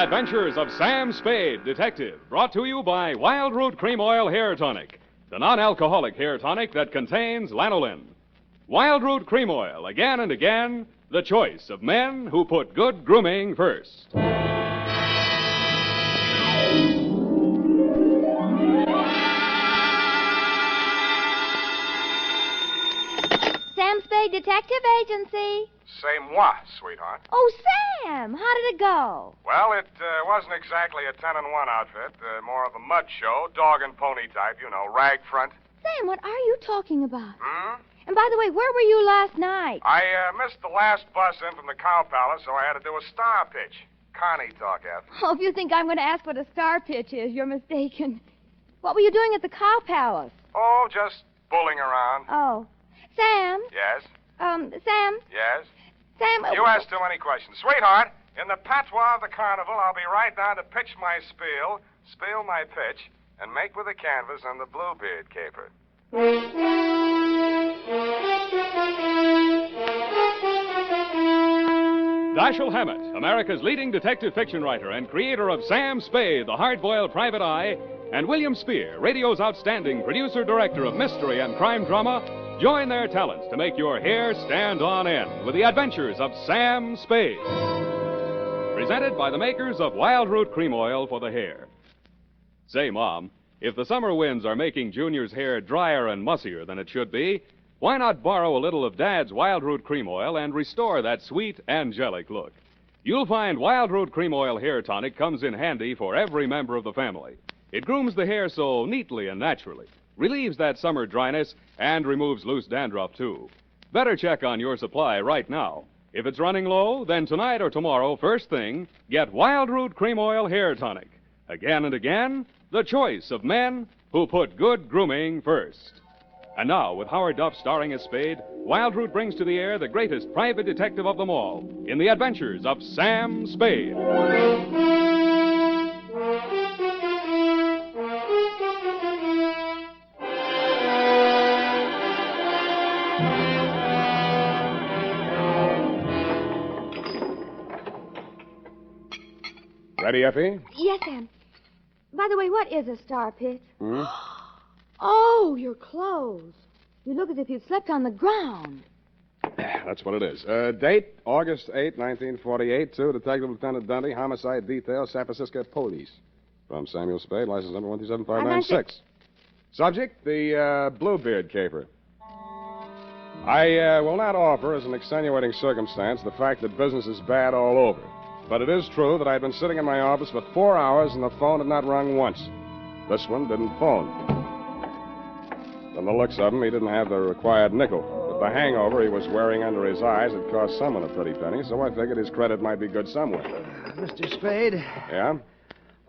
Adventures of Sam Spade, Detective, brought to you by Wild Root Cream Oil Hair Tonic, the non-alcoholic hair tonic that contains lanolin. Wild Root Cream Oil, again and again, the choice of men who put good grooming first. Sam Spade Detective Agency. C'est moi, sweetheart. Oh, Sam, how did it go? Well, it wasn't exactly a 10-in-1 outfit. More of a mud show, dog and pony type, rag front. Sam, what are you talking about? Hmm? And by the way, where were you last night? I missed the last bus in from the Cow Palace, so I had to do a star pitch. Connie talk, Eth. Oh, if you think I'm going to ask what a star pitch is, you're mistaken. What were you doing at the Cow Palace? Oh, just bulling around. Oh. Sam? Yes? Sam? Yes? Sam... You ask too many questions. Sweetheart, in the patois of the carnival, I'll be right down to pitch my spiel my pitch, and make with the canvas and the Bluebeard caper. Dashiell Hammett, America's leading detective fiction writer and creator of Sam Spade, the hard-boiled private eye, and William Spear, radio's outstanding producer-director of mystery and crime drama, join their talents to make your hair stand on end with the adventures of Sam Spade. Presented by the makers of Wild Root Cream Oil for the hair. Say, Mom, if the summer winds are making Junior's hair drier and mussier than it should be, why not borrow a little of Dad's Wild Root Cream Oil and restore that sweet, angelic look? You'll find Wild Root Cream Oil Hair Tonic comes in handy for every member of the family. It grooms the hair so neatly and naturally, relieves that summer dryness, and removes loose dandruff, too. Better check on your supply right now. If it's running low, then tonight or tomorrow, first thing, get Wild Root Cream Oil Hair Tonic. Again and again, the choice of men who put good grooming first. And now, with Howard Duff starring as Spade, Wild Root brings to the air the greatest private detective of them all in the adventures of Sam Spade. Ready, Effie? Yes, Sam. By the way, what is a star pitch? Hmm? Oh, your clothes. You look as if you'd slept on the ground. That's what it is. Date, August 8, 1948, to Detective Lieutenant Dundee, Homicide Detail, San Francisco Police. From Samuel Spade, license number 127596. Subject, the Bluebeard caper. I will not offer as an extenuating circumstance the fact that business is bad all over. But it is true that I had been sitting in my office for 4 hours and the phone had not rung once. This one didn't phone. From the looks of him, he didn't have the required nickel. But the hangover he was wearing under his eyes had cost someone a pretty penny, so I figured his credit might be good somewhere. Mr. Spade? Yeah?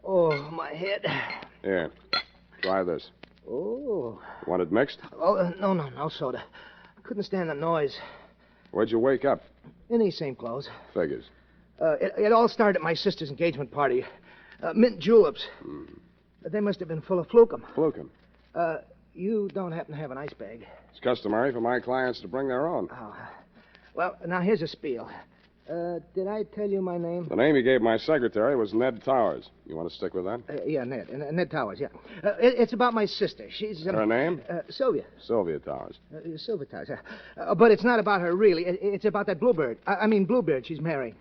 Oh, my head. Here. Try this. Oh. Want it mixed? Oh, no soda. Couldn't stand the noise. Where'd you wake up? In these same clothes. Figures. It all started at my sister's engagement party. Mint juleps. They must have been full of flukum. Flukum. You don't happen to have an ice bag? It's customary for my clients to bring their own. Oh. Well, now here's a spiel. Did I tell you my name? The name you gave my secretary was Ned Towers. You want to stick with that? Yeah, Ned. Ned Towers, yeah. It's about my sister. She's... Her name? Sylvia. Sylvia Towers. Sylvia Towers, yeah. But it's not about her, really. It's about that Bluebeard. I mean, Bluebeard she's marrying.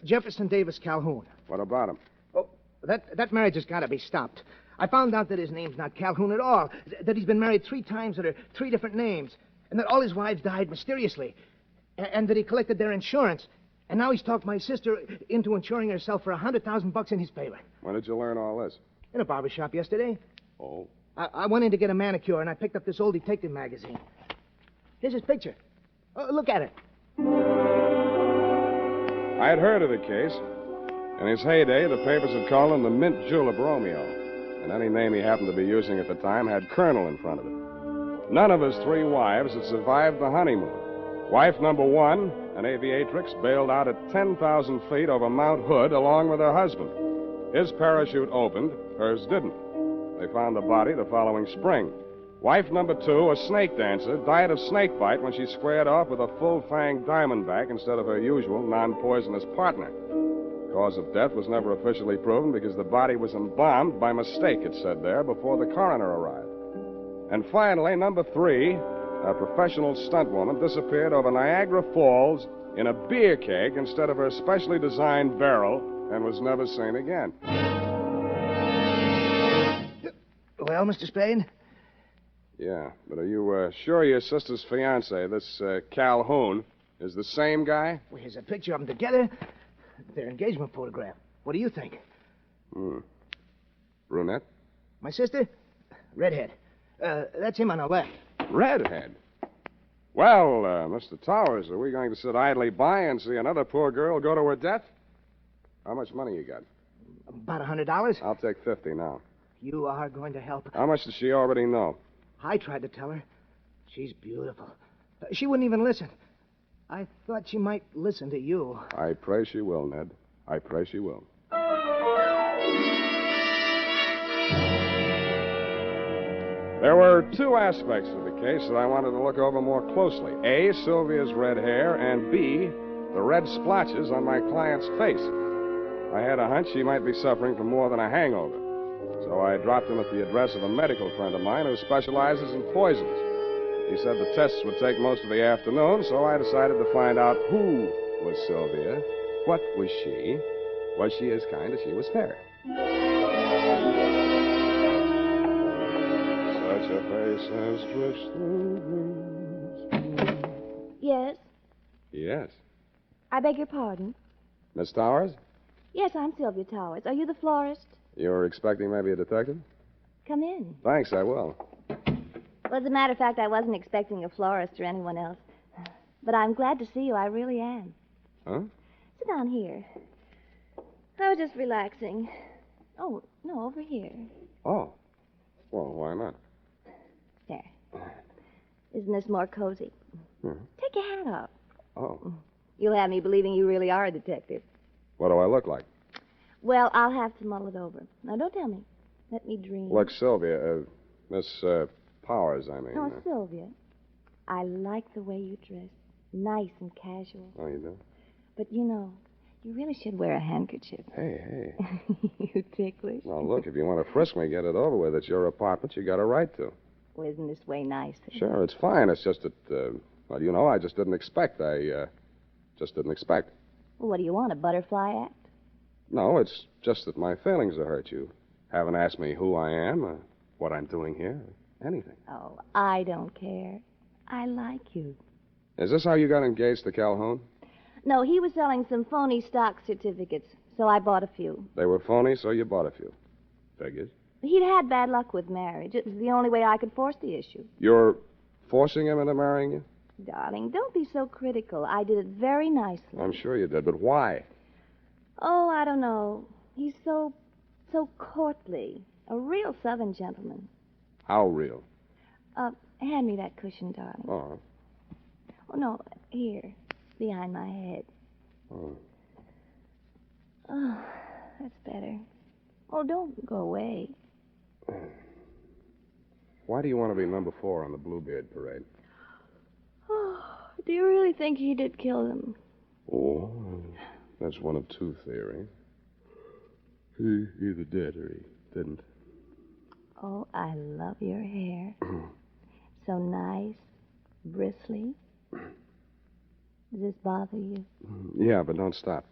Jefferson Davis Calhoun. What about him? Oh, that marriage has got to be stopped. I found out that his name's not Calhoun at all, that he's been married 3 times under 3 different names, and that all his wives died mysteriously, and that he collected their insurance, and now he's talked my sister into insuring herself for $100,000 in his favor. When did you learn all this? In a barber shop yesterday. Oh. I went in to get a manicure, and I picked up this old detective magazine. Here's his picture. Oh, look at it. I had heard of the case. In his heyday, the papers had called him the Mint Julep Romeo. And any name he happened to be using at the time had Colonel in front of it. None of his 3 wives had survived the honeymoon. Wife number 1, an aviatrix, bailed out at 10,000 feet over Mount Hood along with her husband. His parachute opened, hers didn't. They found the body the following spring. Wife number 2, a snake dancer, died of snake bite when she squared off with a full-fanged diamondback instead of her usual non-poisonous partner. Cause of death was never officially proven because the body was embalmed by mistake, it said there, before the coroner arrived. And finally, number 3, a professional stunt woman disappeared over Niagara Falls in a beer keg instead of her specially designed barrel and was never seen again. Well, Mr. Spade? Yeah, but are you sure your sister's fiance, this Calhoun, is the same guy? Well, here's a picture of them together. Their engagement photograph. What do you think? Brunette? My sister? Redhead. That's him on the left. Redhead? Well, Mr. Towers, are we going to sit idly by and see another poor girl go to her death? How much money you got? About $100. I'll take 50 now. You are going to help. How much does she already know? I tried to tell her. She's beautiful. She wouldn't even listen. I thought she might listen to you. I pray she will, Ned. I pray she will. There were 2 aspects of the case that I wanted to look over more closely. A, Sylvia's red hair, and B, the red splotches on my client's face. I had a hunch she might be suffering from more than a hangover. So I dropped him at the address of a medical friend of mine who specializes in poisons. He said the tests would take most of the afternoon, so I decided to find out who was Sylvia, what was she as kind as she was fair. Such a face has stretched through dreams. Yes? Yes. I beg your pardon? Miss Towers? Yes, I'm Sylvia Towers. Are you the florist? You're expecting maybe a detective? Come in. Thanks, I will. Well, as a matter of fact, I wasn't expecting a florist or anyone else. But I'm glad to see you. I really am. Huh? Sit down here. I was just relaxing. Oh, no, over here. Oh. Well, why not? There. Isn't this more cozy? Take your hat off. Oh. You'll have me believing you really are a detective. What do I look like? Well, I'll have to mull it over. Now, don't tell me. Let me dream. Look, Sylvia, Miss Powers, I mean. Oh, Sylvia, I like the way you dress. Nice and casual. Oh, you do? But, you know, you really should wear a handkerchief. Hey. You ticklish. Well, look, if you want to frisk me, get it over with. It's your apartment. You got a right to. Well, isn't this way nicer? Sure, it's fine. It's just that, well, you know, I just didn't expect. Just didn't expect. Well, what do you want, a butterfly act? No, it's just that my feelings have hurt you. Haven't asked me who I am, what I'm doing here, anything. Oh, I don't care. I like you. Is this how you got engaged to Calhoun? No, he was selling some phony stock certificates, so I bought a few. They were phony, so you bought a few. Figures. He'd had bad luck with marriage. It was the only way I could force the issue. You're forcing him into marrying you? Darling, don't be so critical. I did it very nicely. I'm sure you did, but why? Oh, I don't know. He's so courtly. A real Southern gentleman. How real? Hand me that cushion, darling. Oh. Oh, no, here, behind my head. Oh. Oh, that's better. Oh, don't go away. Why do you want to be number 4 on the Bluebeard parade? Oh, do you really think he did kill them? Oh, that's one of 2 theories. He either did or he didn't. Oh, I love your hair. So nice, bristly. Does this bother you? Yeah, but don't stop.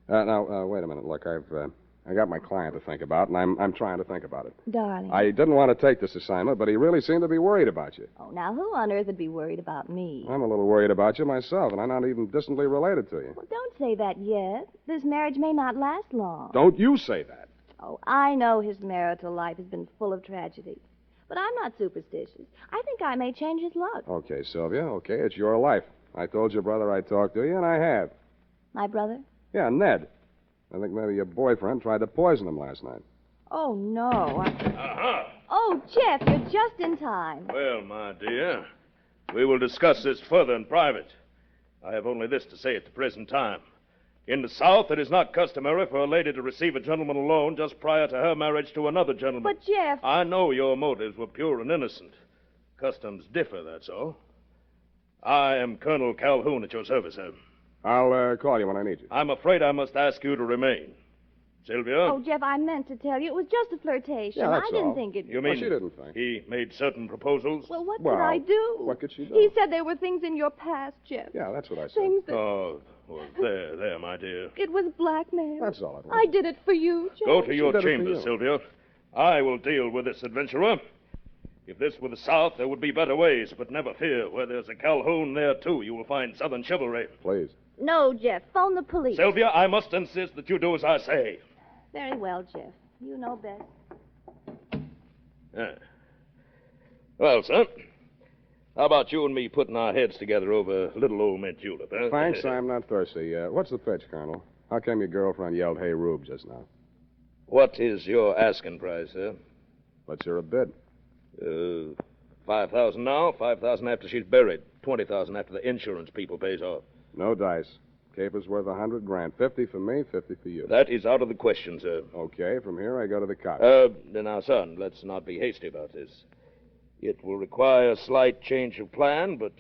Now, wait a minute. Look, I got my client to think about, and I'm trying to think about it. Darling. I didn't want to take this assignment, but he really seemed to be worried about you. Oh, now who on earth would be worried about me? I'm a little worried about you myself, and I'm not even distantly related to you. Well, don't say that yet. This marriage may not last long. Don't you say that. Oh, I know his marital life has been full of tragedy. But I'm not superstitious. I think I may change his luck. Okay, Sylvia, okay, it's your life. I told your brother I'd talk to you, and I have. My brother? Yeah, Ned. I think maybe your boyfriend tried to poison him last night. Oh, no. Aha! Oh, Jeff, you're just in time. Well, my dear, we will discuss this further in private. I have only this to say at the present time. In the South, it is not customary for a lady to receive a gentleman alone just prior to her marriage to another gentleman. But, Jeff... I know your motives were pure and innocent. Customs differ, that's all. I am Colonel Calhoun at your service, sir. I'll call you when I need you. I'm afraid I must ask you to remain. Sylvia? Oh, Jeff, I meant to tell you. It was just a flirtation. Yeah, that's I didn't all. think it... You mean she didn't think. he made certain proposals? Well, what Well, could I do? what could she do? He said there were things in your past, Jeff. Yeah, that's what I said. Things that... Oh, well, there, my dear. It was blackmail. That's all it was. I did it for you, Jeff. Go to your did it for chambers, you. Sylvia. I will deal with this adventurer. If this were the South, there would be better ways, but never fear. Where there's a Calhoun, there, too, you will find Southern chivalry. Please. No, Jeff. Phone the police. Sylvia, I must insist that you do as I say. Very well, Jeff. You know best. Yeah. Well, son, how about you and me putting our heads together over little old mint julep, huh? Thanks, I'm not thirsty. What's the pitch, Colonel? How come your girlfriend yelled, "Hey, Rube," just now? What is your asking price, sir? Let's hear a bid. 5,000 now, 5,000 after she's buried, 20,000 after the insurance people pays off. No dice. Caper's worth $100,000. 50 for me, 50 for you. That is out of the question, sir. Okay, from here I go to the cops. Now, son, let's not be hasty about this. It will require a slight change of plan, but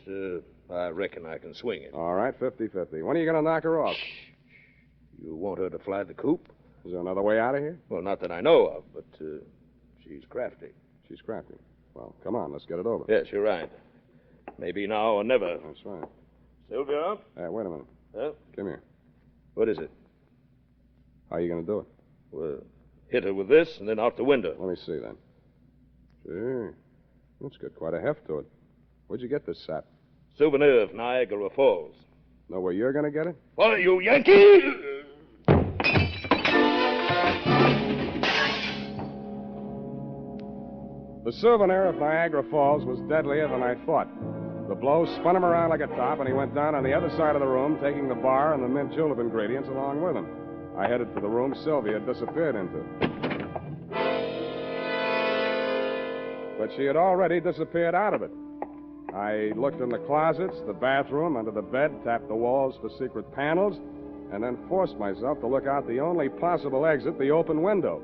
I reckon I can swing it. All right, 50-50. When are you going to knock her off? You want her to fly the coop? Is there another way out of here? Well, not that I know of, but she's crafty. She's crafty. Well, come on, let's get it over. Yes, you're right. Maybe now or never. That's right. Sylvia? Wait a minute. Huh? Come here. What is it? How are you going to do it? Well, hit her with this and then out the window. Let me see, then. Sure. That's got quite a heft to it. Where'd you get this sap? Souvenir of Niagara Falls. Know where you're going to get it? What, you Yankee? The souvenir of Niagara Falls was deadlier than I thought. The blow spun him around like a top, and he went down on the other side of the room, taking the bar and the mint julep ingredients along with him. I headed for the room Sylvia had disappeared into. But she had already disappeared out of it. I looked in the closets, the bathroom, under the bed, tapped the walls for secret panels, and then forced myself to look out the only possible exit, the open window.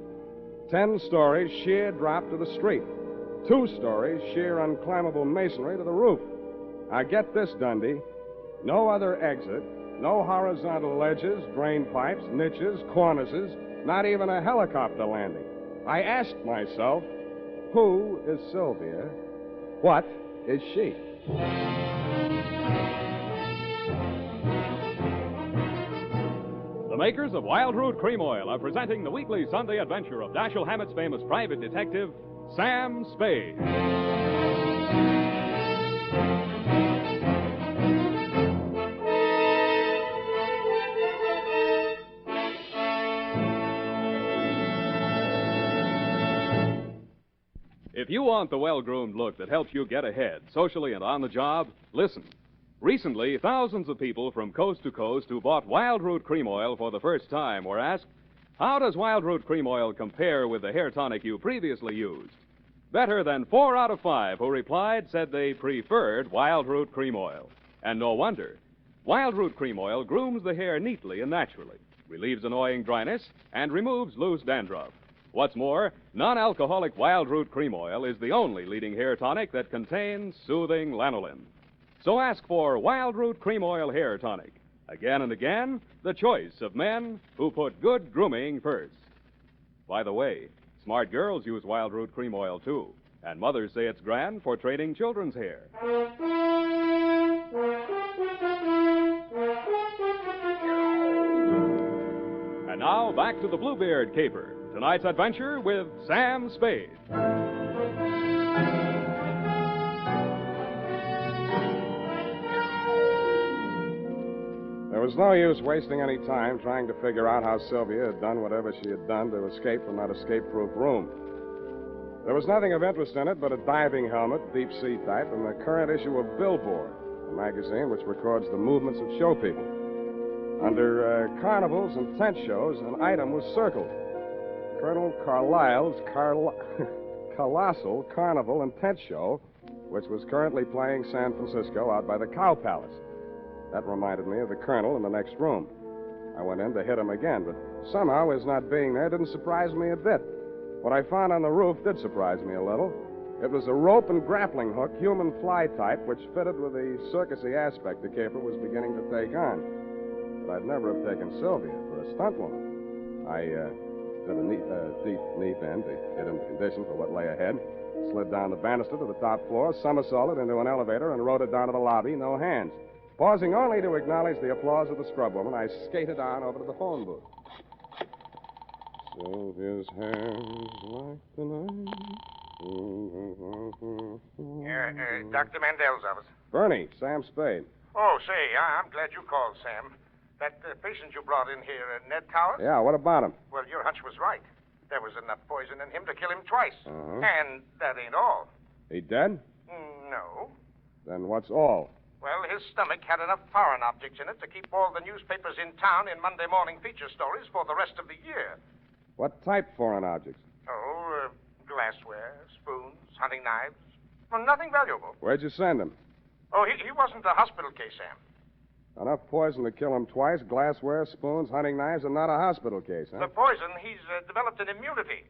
10 stories, sheer drop to the street. 2 stories, sheer unclimbable masonry to the roof. Now get this, Dundee. No other exit, no horizontal ledges, drain pipes, niches, cornices, not even a helicopter landing. I asked myself, who is Sylvia? What is she? The makers of Wild Root Cream Oil are presenting the weekly Sunday adventure of Dashiell Hammett's famous private detective, Sam Spade. If you want the well-groomed look that helps you get ahead, socially and on the job, listen. Recently, thousands of people from coast to coast who bought Wild Root Cream Oil for the first time were asked, how does Wild Root Cream Oil compare with the hair tonic you previously used? Better than 4 out of 5 who replied said they preferred Wild Root Cream Oil. And no wonder. Wild Root Cream Oil grooms the hair neatly and naturally, relieves annoying dryness, and removes loose dandruff. What's more, non-alcoholic Wild Root Cream Oil is the only leading hair tonic that contains soothing lanolin. So ask for Wild Root Cream Oil Hair Tonic. Again and again, the choice of men who put good grooming first. By the way, smart girls use Wild Root Cream Oil, too. And mothers say it's grand for training children's hair. And now, back to the Bluebeard caper. Tonight's adventure with Sam Spade. There was no use wasting any time trying to figure out how Sylvia had done whatever she had done to escape from that escape-proof room. There was nothing of interest in it but a diving helmet, deep-sea type, and the current issue of Billboard, a magazine which records the movements of show people. Under carnivals and tent shows, an item was circled. Colonel Carlisle's Colossal Carnival and Tent Show, which was currently playing San Francisco out by the Cow Palace. That reminded me of the colonel in the next room. I went in to hit him again, but somehow his not being there didn't surprise me a bit. What I found on the roof did surprise me a little. It was a rope and grappling hook, human fly type, which fitted with the circusy aspect the caper was beginning to take on. I'd never have taken Sylvia for a stunt woman. I did a deep knee bend to get into condition for what lay ahead, slid down the banister to the top floor, somersaulted into an elevator, and rode it down to the lobby, no hands. Pausing only to acknowledge the applause of the scrub woman, I skated on over to the phone booth. Sylvia's hair's like the night. Dr. Mandel's office. Bernie, Sam Spade. Oh, say, I'm glad you called, Sam. That patient you brought in here, Ned Towers? Yeah, what about him? Well, your hunch was right. There was enough poison in him to kill him twice. Uh-huh. And that ain't all. He dead? No. Then what's all? Well, his stomach had enough foreign objects in it to keep all the newspapers in town in Monday morning feature stories for the rest of the year. What type foreign objects? Oh, glassware, spoons, hunting knives. Well, nothing valuable. Where'd you send him? Oh, he wasn't a hospital case, Sam. Enough poison to kill him twice, glassware, spoons, hunting knives, and not a hospital case, huh? The poison, he's developed an immunity.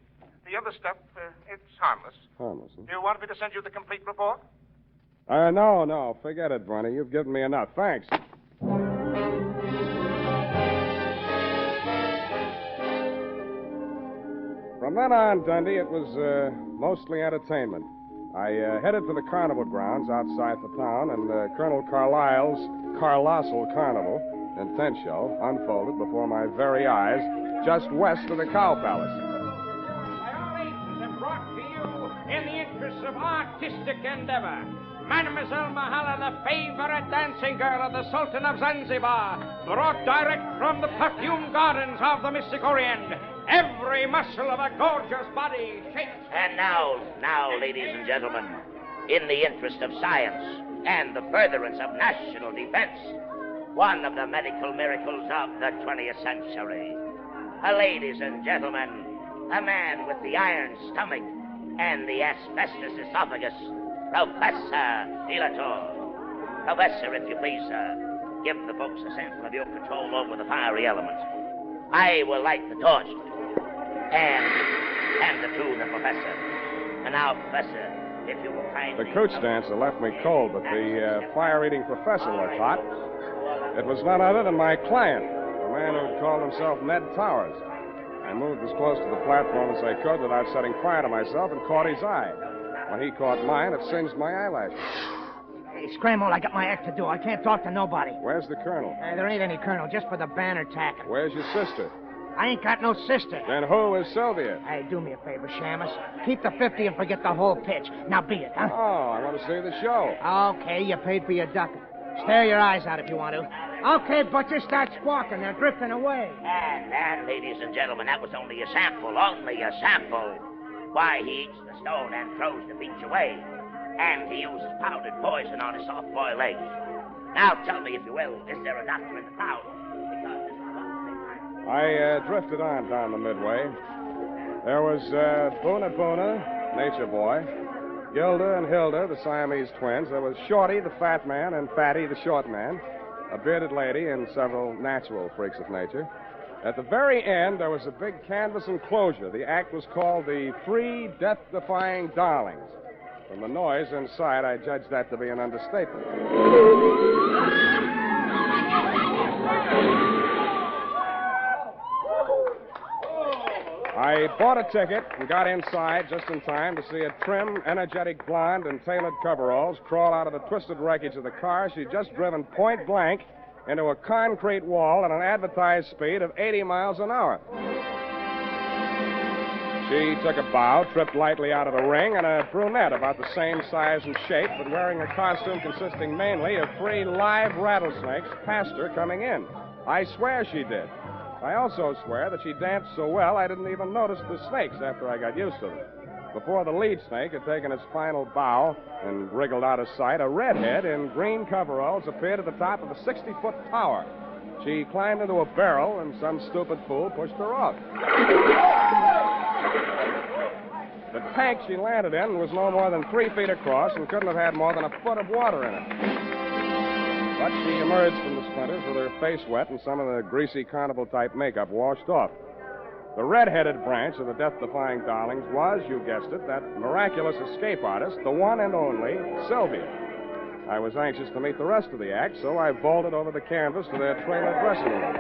The other stuff, it's harmless. Harmless, huh? Do you want me to send you the complete report? No. Forget it, Bernie. You've given me enough. Thanks. From then on, Dundee, it was mostly entertainment. I headed for the carnival grounds outside the town, and Colonel Carlisle's Carlossal Carnival and tent show unfolded before my very eyes just west of the Cow Palace. Violations are brought to you in the interests of artistic endeavor. Mademoiselle Mahala, the favorite dancing girl of the Sultan of Zanzibar, brought direct from the perfume gardens of the Mystic Orient. Every muscle of a gorgeous body shakes. And now, ladies and gentlemen, in the interest of science and the furtherance of national defense, one of the medical miracles of the 20th century. Ladies and gentlemen, a man with the iron stomach and the asbestos esophagus, Professor Delator. Professor, if you please, give the folks a sample of your control over the fiery element. I will light the torch and hand it to the professor. And now, Professor, if you will kindly... The cooch dancer left me cold, but the fire-eating professor looked hot. It was none other than my client, the man who'd called himself Ned Towers. I moved as close to the platform as I could without setting fire to myself and caught his eye. When he caught mine, it singed my eyelashes. Hey, scramble, I got my act to do. I can't talk to nobody. Where's the colonel? There ain't any colonel, just for the banner tacking. Where's your sister? I ain't got no sister. Then who is Sylvia? Hey, do me a favor, Shamus. Keep the 50 and forget the whole pitch. Now beat it, huh? Oh, I want to see the show. Okay, you paid for your ducking. Stare your eyes out if you want to. Okay, butcher, start squawking. They're drifting away. And, ladies and gentlemen, that was only a sample. Why, he eats the stone and throws the beach away. And he uses powdered poison on his soft-boiled eggs. Now, tell me, if you will, is there a doctor in the town? Because this is about the same time. I drifted on down the midway. There was Boona, nature boy, Gilda and Hilda, the Siamese twins. There was Shorty, the fat man, and Fatty, the short man, a bearded lady, and several natural freaks of nature. At the very end, there was a big canvas enclosure. The act was called the Free Death-Defying Darlings. From the noise inside, I judged that to be an understatement. I bought a ticket and got inside just in time to see a trim, energetic blonde in tailored coveralls crawl out of the twisted wreckage of the car she'd just driven point blank into a concrete wall at an advertised speed of 80 miles an hour. She took a bow, tripped lightly out of the ring, and a brunette about the same size and shape, but wearing a costume consisting mainly of 3 live rattlesnakes, passed her coming in. I swear she did. I also swear that she danced so well I didn't even notice the snakes after I got used to them. Before the lead snake had taken its final bow and wriggled out of sight, a redhead in green coveralls appeared at the top of a 60-foot tower. She climbed into a barrel, and some stupid fool pushed her off. The tank she landed in was no more than 3 feet across and couldn't have had more than a foot of water in it. But she emerged from the splinters with her face wet and some of the greasy carnival-type makeup washed off. The red-headed branch of the death-defying darlings was, you guessed it, that miraculous escape artist, the one and only Sylvia. I was anxious to meet the rest of the act, so I vaulted over the canvas to their trailer dressing room.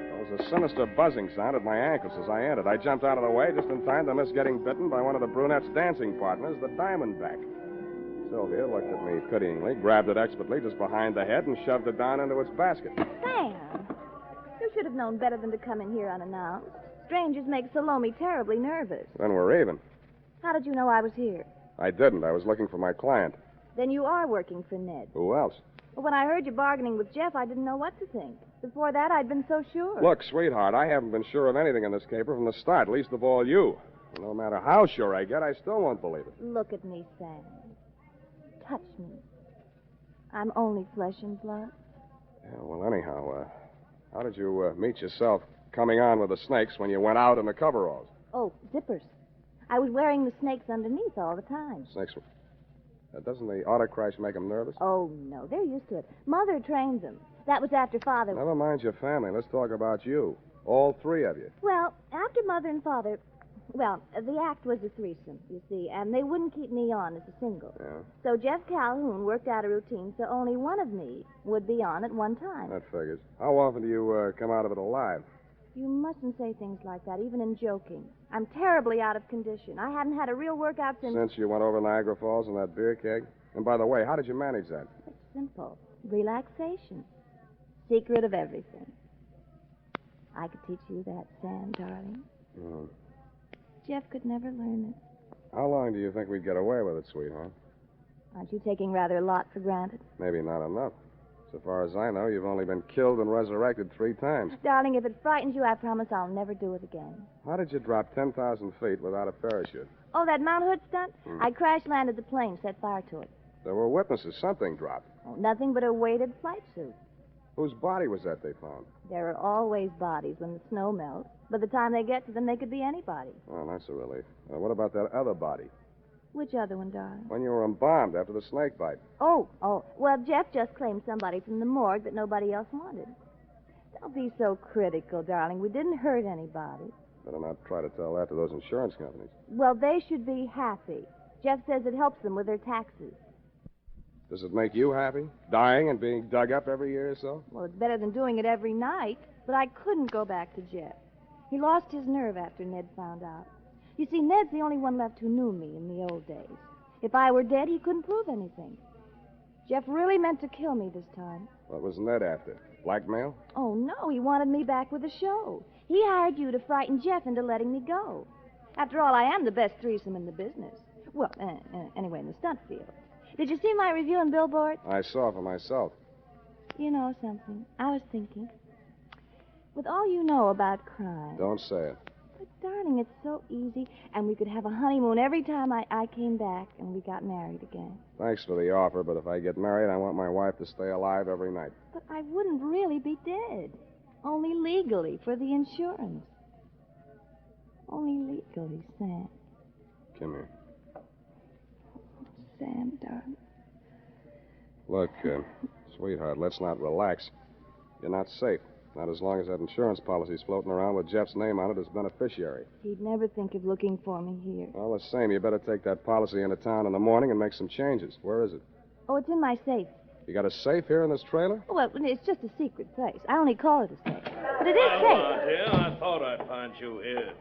There was a sinister buzzing sound at my ankles as I entered. I jumped out of the way just in time to miss getting bitten by one of the brunette's dancing partners, the Diamondback. Sylvia looked at me pityingly, grabbed it expertly just behind the head, and shoved it down into its basket. Sam, you should have known better than to come in here unannounced. Strangers make Salome terribly nervous. Then we're even. How did you know I was here? I didn't. I was looking for my client. Then you are working for Ned. Who else? Well, when I heard you bargaining with Jeff, I didn't know what to think. Before that, I'd been so sure. Look, sweetheart, I haven't been sure of anything in this caper from the start, least of all you. No matter how sure I get, I still won't believe it. Look at me, Sam. Touch me. I'm only flesh and blood. Yeah, well, anyhow, how did you meet yourself coming on with the snakes when you went out in the coveralls? Oh, zippers. I was wearing the snakes underneath all the time. Snakes? Doesn't the autocrash make them nervous? Oh, no. They're used to it. Mother trained them. That was after Father... Never mind your family. Let's talk about you. All three of you. Well, after Mother and Father... Well, the act was a threesome, you see, and they wouldn't keep me on as a single. Yeah? So Jeff Calhoun worked out a routine so only one of me would be on at one time. That figures. How often do you come out of it alive? You mustn't say things like that, even in joking. I'm terribly out of condition. I haven't had a real workout since... Since you went over Niagara Falls in that beer keg? And by the way, how did you manage that? It's simple. Relaxation. Secret of everything. I could teach you that, Sam, darling. Mm. Jeff could never learn it. How long do you think we'd get away with it, sweetheart? Aren't you taking rather a lot for granted? Maybe not enough. So far as I know, you've only been killed and resurrected 3 times. Darling, if it frightens you, I promise I'll never do it again. How did you drop 10,000 feet without a parachute? Oh, that Mount Hood stunt? I crash-landed the plane, set fire to it. There were witnesses. Something dropped. Oh, nothing but a weighted flight suit. Whose body was that they found? There are always bodies when the snow melts. By the time they get to them, they could be anybody. Oh, that's a relief. What about that other body? Which other one, darling? When you were embalmed after the snake bite. Oh. Well, Jeff just claimed somebody from the morgue that nobody else wanted. Don't be so critical, darling. We didn't hurt anybody. Better not try to tell that to those insurance companies. Well, they should be happy. Jeff says it helps them with their taxes. Does it make you happy? Dying and being dug up every year or so? Well, it's better than doing it every night. But I couldn't go back to Jeff. He lost his nerve after Ned found out. You see, Ned's the only one left who knew me in the old days. If I were dead, he couldn't prove anything. Jeff really meant to kill me this time. What was Ned after? Blackmail? Oh, no, he wanted me back with the show. He hired you to frighten Jeff into letting me go. After all, I am the best threesome in the business. Well, anyway, in the stunt field. Did you see my review in Billboard? I saw for myself. You know something? I was thinking. With all you know about crime... Don't say it. But, darling, it's so easy, and we could have a honeymoon every time I came back and we got married again. Thanks for the offer, but if I get married, I want my wife to stay alive every night. But I wouldn't really be dead. Only legally for the insurance. Only legally, Sam. Come here. Sam, darling. Look, sweetheart, let's not relax. You're not safe. Not as long as that insurance policy's floating around with Jeff's name on it as beneficiary. He'd never think of looking for me here. All the same, you better take that policy into town in the morning and make some changes. Where is it? Oh, it's in my safe. You got a safe here in this trailer? Well, it's just a secret place. I only call it a safe. But it is Well, safe. dear, I thought I'd find you here.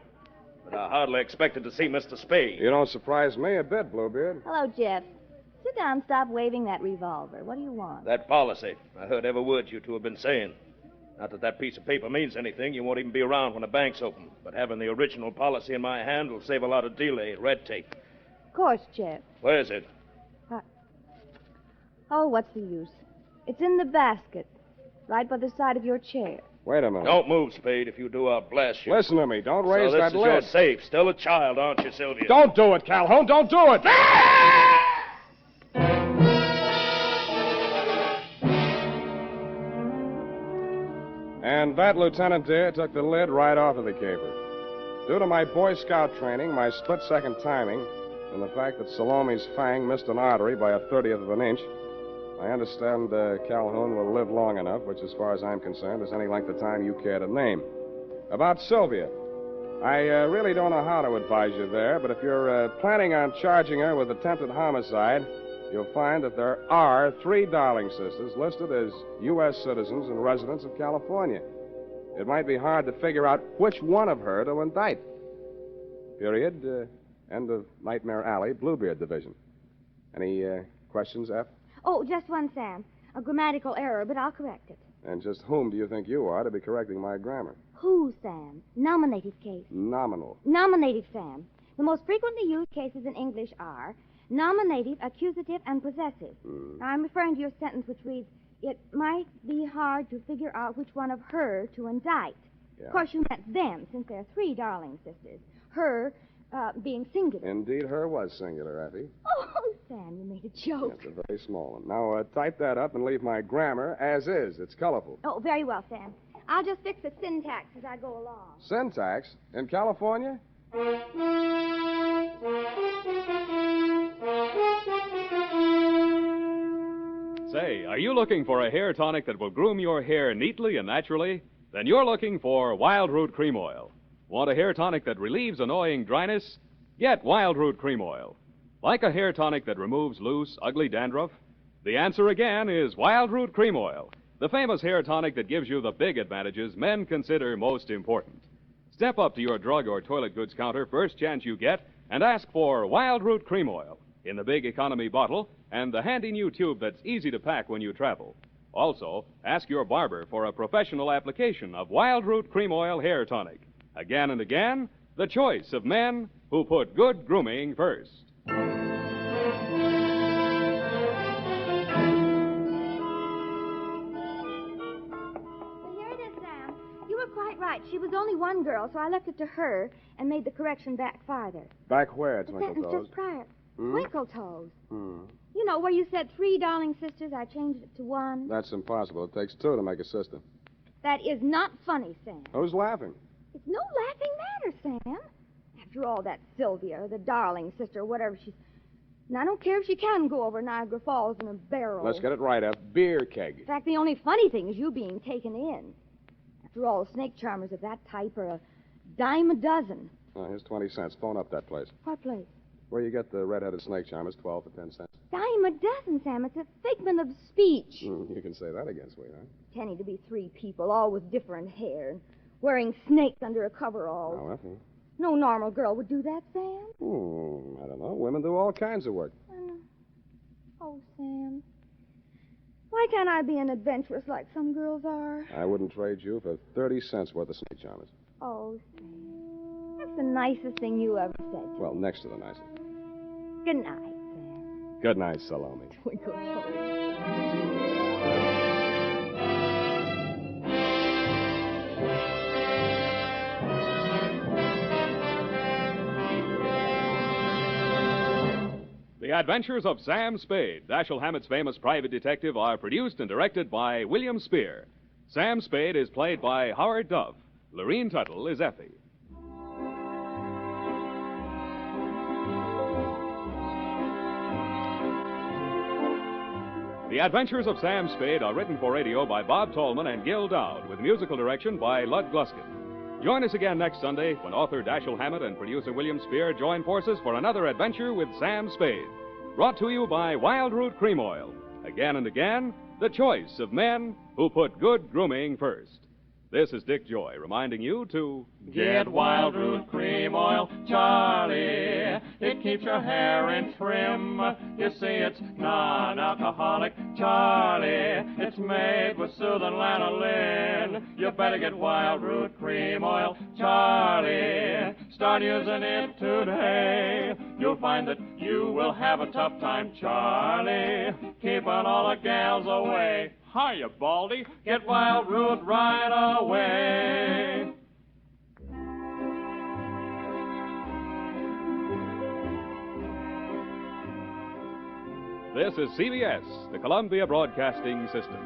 But I hardly expected to see Mr. Spade. You don't surprise me a bit, Bluebeard. Hello, Jeff. Sit down and stop waving that revolver. What do you want? That policy. I heard every word you two have been saying. Not that that piece of paper means anything. You won't even be around when the bank's open. But having the original policy in my hand will save a lot of delay, red tape. Of course, Jeff. Where is it? Oh, what's the use? It's in the basket, right by the side of your chair. Wait a minute. Don't move, Spade. If you do, I'll blast you. Listen to me. Don't raise so this that is your lid. safe. Still a child, aren't you, Sylvia? Don't do it, Calhoun. Don't do it. And that, Lieutenant Deere, took the lid right off of the caper. Due to my Boy Scout training, my split-second timing, and the fact that Salome's fang missed an artery by a 30th of an inch, I understand Calhoun will live long enough, which, as far as I'm concerned, is any length of time you care to name. About Sylvia, I really don't know how to advise you there, but if you're planning on charging her with attempted homicide, you'll find that there are 3 Darling sisters listed as U.S. citizens and residents of California. It might be hard to figure out which one of her to indict. Period. End of Nightmare Alley, Bluebeard Division. Any questions, F? Oh, just one, Sam. A grammatical error, but I'll correct it. And just whom do you think you are to be correcting my grammar? Who, Sam? Nominative case. Nominal. Nominative, Sam. The most frequently used cases in English are nominative, accusative, and possessive. Now, I'm referring to your sentence which reads, it might be hard to figure out which one of her to indict. Yeah. Of course, you meant them, since there are 3 Darling sisters. Her being singular. Indeed, her was singular, Effie. Oh, Sam, you made a joke. That's a very small one. Now, type that up and leave my grammar as is. It's colorful. Oh, very well, Sam. I'll just fix the syntax as I go along. Syntax? In California? Say, are you looking for a hair tonic that will groom your hair neatly and naturally? Then you're looking for Wild Root Cream Oil. Want a hair tonic that relieves annoying dryness? Get Wild Root Cream Oil. Like a hair tonic that removes loose, ugly dandruff? The answer again is Wild Root Cream Oil, the famous hair tonic that gives you the big advantages men consider most important. Step up to your drug or toilet goods counter first chance you get and ask for Wild Root Cream Oil in the big economy bottle and the handy new tube that's easy to pack when you travel. Also, ask your barber for a professional application of Wild Root Cream Oil hair tonic. Again and again, the choice of men who put good grooming first. Well, here it is, Sam. You were quite right. She was only one girl, so I left it to her and made the correction back farther. Back where, The Twinkle sentence Toes? just prior. Twinkle Toes. Hmm. You know, where you said 3 Darling sisters, I changed it to 1. That's impossible. It takes 2 to make a sister. That is not funny, Sam. Who's laughing? It's no laughing matter, Sam. After all, that Sylvia, or the Darling sister, or whatever she's... And I don't care if she can go over Niagara Falls in a barrel. Let's get it right, F. Beer keg. In fact, the only funny thing is you being taken in. After all, snake charmers of that type are a dime a dozen. Oh, here's 20 cents. Phone up that place. What place? Where you get the red-headed snake charmers, 12 for 10 cents. Dime a dozen, Sam. It's a figment of speech. You can say that again, sweetheart. Pretending to be 3 people, all with different hair, wearing snakes under a coverall. Now, Effie. No normal girl would do that, Sam. I don't know. Women do all kinds of work. I know. Oh, Sam. Why can't I be an adventuress like some girls are? I wouldn't trade you for 30 cents worth of snake charmers. Oh, Sam. That's the nicest thing you ever said. Well, next to the nicest. Good night, Sam. Good night, Salome. Twinkle toes. The Adventures of Sam Spade, Dashiell Hammett's famous private detective, are produced and directed by William Spear. Sam Spade is played by Howard Duff. Lorene Tuttle is Effie. The Adventures of Sam Spade are written for radio by Bob Tolman and Gil Dowd, with musical direction by Lud Gluskin. Join us again next Sunday when author Dashiell Hammett and producer William Spear join forces for another adventure with Sam Spade. Brought to you by Wild Root Cream Oil. Again and again, the choice of men who put good grooming first. This is Dick Joy reminding you to get Wild Root Cream Oil, Charlie. It keeps your hair in trim. You see, it's non-alcoholic, Charlie. It's made with soothing lanolin. You better get Wild Root Cream Oil, Charlie. Start using it today. You'll find that you will have a tough time, Charlie, keeping all the gals away. Hiya, Baldy. Get Wild Root right away. This is CBS, the Columbia Broadcasting System.